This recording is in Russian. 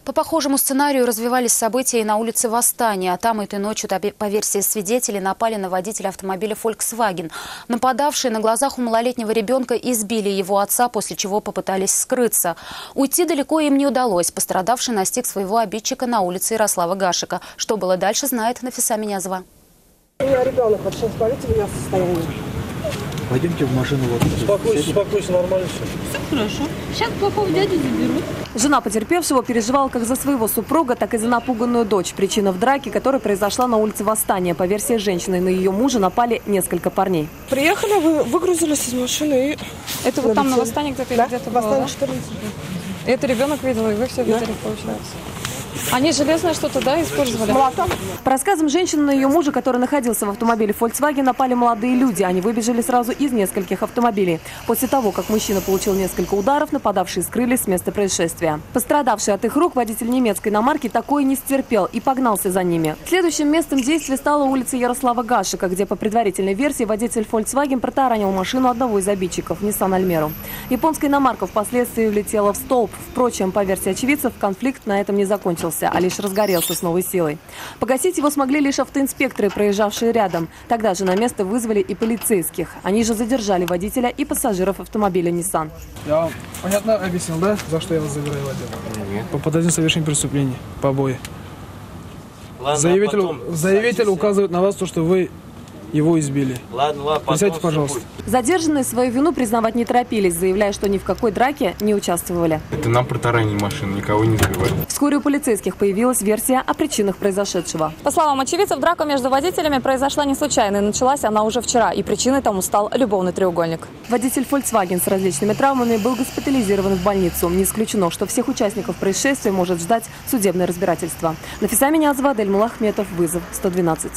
По похожему сценарию развивались события и на улице Восстания. Там этой ночью, по версии свидетелей, напали на водителя автомобиля Volkswagen. Нападавшие на глазах у малолетнего ребенка избили его отца, после чего попытались скрыться. Уйти далеко им не удалось. Пострадавший настиг своего обидчика на улице Ярослава Гашека. Что было дальше, знает Нафиса Минязова. У меня ребенок вообще, смотрите, у меня состояние. Пойдемте в машину. Успокойся, нормально все. Все хорошо. Сейчас плохого дядю заберут. Жена потерпевшего переживала как за своего супруга, так и за напуганную дочь. Причина в драке, которая произошла на улице Восстания. По версии женщины, на ее мужа напали несколько парней. Приехали, выгрузились из машины и... Это вот там на Восстании где-то? Да, где-то Восстание 14. Это ребенок видел, и вы все видели, получается. Они железное что-то, да, использовали? Молоток. По рассказам женщины, на ее мужа, который находился в автомобиле Volkswagen, напали молодые люди. Они выбежали сразу из нескольких автомобилей. После того, как мужчина получил несколько ударов, нападавшие скрылись с места происшествия. Пострадавший от их рук водитель немецкой иномарки такое не стерпел и погнался за ними. Следующим местом действия стала улица Ярослава Гашека, где по предварительной версии водитель Volkswagen протаранил машину одного из обидчиков – Nissan Almera. Японская иномарка впоследствии влетела в столб. Впрочем, по версии очевидцев, конфликт на этом не закончился, а лишь разгорелся с новой силой. Погасить его смогли лишь автоинспекторы, проезжавшие рядом. Тогда же на место вызвали и полицейских. Они же задержали водителя и пассажиров автомобиля Nissan. Я вам понятно объяснил, да, за что я вас забираю в отдел? Нет. По подозрению совершения преступлений, побои. Ладно, Заявитель указывает на вас то, что вы его избили. Ладно, Присядьте, пожалуйста. Задержанные свою вину признавать не торопились, заявляя, что ни в какой драке не участвовали. Это нам протаранили машину, никого не сбивали. Вскоре у полицейских появилась версия о причинах произошедшего. По словам очевидцев, драка между водителями произошла не случайно, и началась она уже вчера, и причиной тому стал любовный треугольник. Водитель Volkswagen с различными травмами был госпитализирован в больницу. Не исключено, что всех участников происшествия может ждать судебное разбирательство. Нафиса Минязова, Адель Мулахметов, вызов 112.